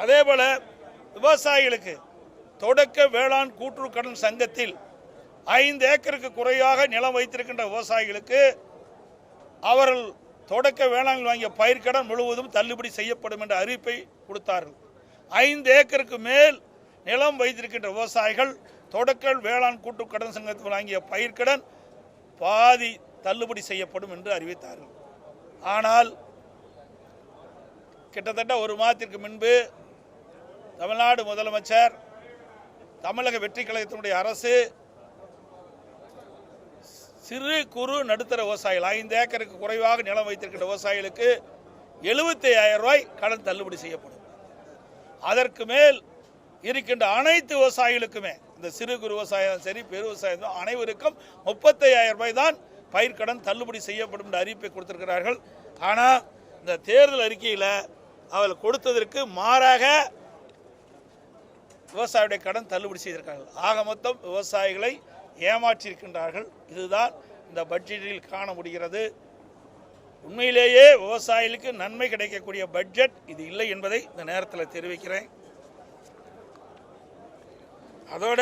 அதேபோல விவசாயிகளுக்கு தொடக்க வேளாண் கூட்டுறவு கடன் சங்கத்தில் 5 ஏக்கருக்கு குறையாக நிலம் வைத்திருக்கின்ற விவசாயிகளுக்கு அவர்கள் தொடக்க வேளாண் வாங்கிய பயிர்க்கடன் முழுவதும் தள்ளுபடி செய்யப்படும் என்ற அறிவிப்பை கொடுத்தார்கள். 5 ஏக்கருக்கு மேல் நிலம் வைத்திருக்கின்ற விவசாயிகள் தொடக்க வேளாண் கூட்டுறவு கடன் சங்கத்தில் வாங்கிய பயிர்க்கடன் பாதி தள்ளுபடி செய்யப்படும் என்று அறிவித்தார்கள். ஆனால் கிட்டத்தட்ட ஒரு மாதத்திற்கு முன்பு தமிழ்நாடு முதலமைச்சர், தமிழக வெற்றி கழகத்தினுடைய அரசு சிறு குறு நடுத்தர விவசாயிகள் 5 ஏக்கருக்கு குறைவாக நிலம் வைத்திருக்கின்ற விவசாயிகளுக்கு 75,000 ரூபாய் கடன் தள்ளுபடி செய்யப்படும். அதற்கு மேல் இருக்கின்ற அனைத்து விவசாயிகளுக்குமே, இந்த சிறு குறு விவசாயம் சரி பெரு விவசாயம் அனைவருக்கும் 35,000 ரூபாய் தான் பயிர்க்கடன் தள்ளுபடி செய்யப்படும் என்ற அறிவிப்பை கொடுத்திருக்கிறார்கள். ஆனால் இந்த தேர்தல் அறிக்கையில் அவர்கள் கொடுத்ததற்கு மாறாக விவசாயியுடைய கடன் தள்ளுபடி செய்திருக்கிறார்கள். ஆக மொத்தம் விவசாயிகளை ஏமாற்றியிருக்கின்றார்கள். இதுதான் இந்த பட்ஜெட்டில் காண முடிகிறது. உண்மையிலேயே விவசாயிகளுக்கு நன்மை கிடைக்கக்கூடிய பட்ஜெட் இது இல்லை என்பதை இந்த நேரத்தில் தெரிவிக்கிறேன். அதோட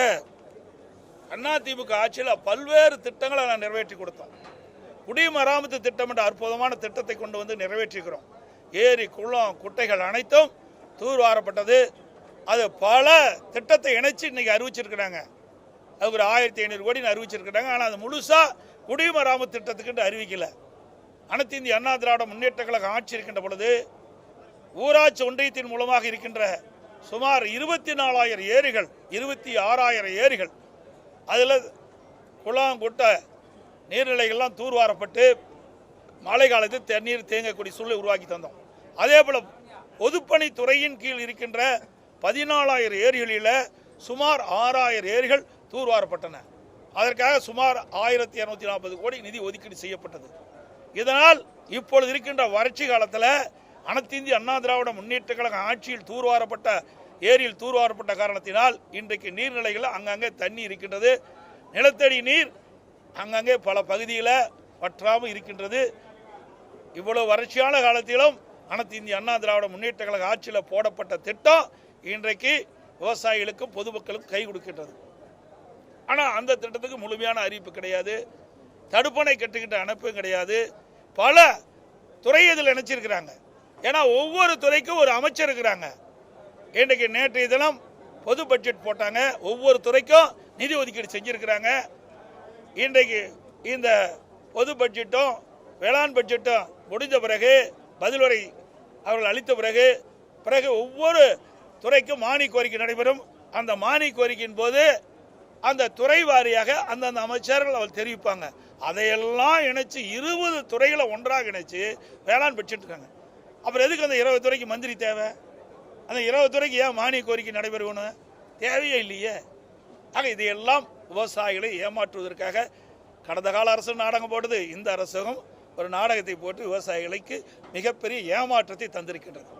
அதிமுக ஆட்சியில் பல்வேறு திட்டங்களை நான் நிறைவேற்றி கொடுத்தோம். குடிமராமத்து திட்டம் என்ற அற்புதமான திட்டத்தை கொண்டு வந்து நிறைவேற்றிக்கிறோம். ஏரி குளம் குட்டைகள் அனைத்தும் தூர்வாரப்பட்டது. அது பல திட்டத்தை இணைச்சு இன்னைக்கு அறிவிச்சிருக்கிறாங்க. அது ஒரு 1500 கோடி அறிவிச்சிருக்கிறாங்க. ஆனால் அது முழுசாக குடிமராமத்து திட்டத்துக்கு அறிவிக்கல. அனைத்து இந்திய அண்ணா திராவிட முன்னேற்ற கழகம் ஆட்சி இருக்கின்ற பொழுது ஊராட்சி ஒன்றியத்தின் மூலமாக இருக்கின்ற சுமார் 24,000 ஏரிகள், 26,000 ஏரிகள், அதில் குளம் குட்டை நீர்நிலைகள்லாம் தூர்வாரப்பட்டு மழை காலத்தில் தண்ணீர் தேங்கக்கூடிய சூழலை உருவாக்கி தந்தோம். அதே போல் பொதுப்பணித்துறையின் கீழ் இருக்கின்ற 14,000 ஏரிகளில் சுமார் 6,000 ஏரிகள் தூர்வாரப்பட்டன. அதற்காக சுமார் 1,240 கோடி நிதி ஒதுக்கீடு செய்யப்பட்டது. இதனால் இப்பொழுது இருக்கின்ற வறட்சி காலத்தில் அனைத்து இந்திய அண்ணா திராவிட முன்னேற்ற கழக ஆட்சியில் தூர்வாரப்பட்ட ஏரியில் தூர்வாரப்பட்ட காரணத்தினால் இன்றைக்கு நீர்நிலைகள் அங்கங்கே தண்ணி இருக்கின்றது. நிலத்தடி நீர் அங்கங்கே பல பகுதியில் வற்றாமல் இருக்கின்றது. இவ்வளவு வறட்சியான காலத்திலும் அனைத்து இந்திய அண்ணா திராவிட முன்னேற்ற கழக ஆட்சியில் போடப்பட்ட திட்டம் இன்றைக்கு விவசாயிகளுக்கும் பொதுமக்களுக்கும் கை கொடுக்கின்றது. ஆனால் அந்த திட்டத்துக்கு முழுமையான அறிவிப்பு கிடையாது. தடுப்பணை கட்டுகின்ற அமைப்பும் கிடையாது. பல துறை இதில் இணைச்சிருக்கிறாங்க. ஏன்னா ஒவ்வொரு துறைக்கும் ஒரு அமைச்சர் இருக்கிறாங்க. இன்றைக்கு நேற்றைய தினம் பொது பட்ஜெட் போட்டாங்க. ஒவ்வொரு துறைக்கும் நிதி ஒதுக்கீடு செஞ்சிருக்கிறாங்க. இன்றைக்கு இந்த பொது பட்ஜெட்டும் வேளாண் பட்ஜெட்டும் முடிந்த பிறகு பதிலுரை அவர்கள் அளித்த பிறகு ஒவ்வொரு துறைக்கும் மானிய கோரிக்கை நடைபெறும். அந்த மானிய கோரிக்கையின் போது அந்த துறை வாரியாக அந்தந்த அமைச்சர்கள் அவர் தெரிவிப்பாங்க. அதையெல்லாம் இணைச்சு 20 துறைகளை ஒன்றாக இணைச்சு வேளாண் பட்ஜெட் இருக்காங்க. அப்புறம் எதுக்கு அந்த 20 துறைக்கு மந்திரி தேவை? அந்த 20 துறைக்கு ஏன் மானிய கோரிக்கை நடைபெறணும்? தேவையே இல்லையே. ஆக இதையெல்லாம் விவசாயிகளை ஏமாற்றுவதற்காக கடந்த கால அரசு நாடகம் போட்டது. இந்த அரசும் ஒரு நாடகத்தை போட்டு விவசாயிகளுக்கு மிகப்பெரிய ஏமாற்றத்தை தந்திருக்கின்றது.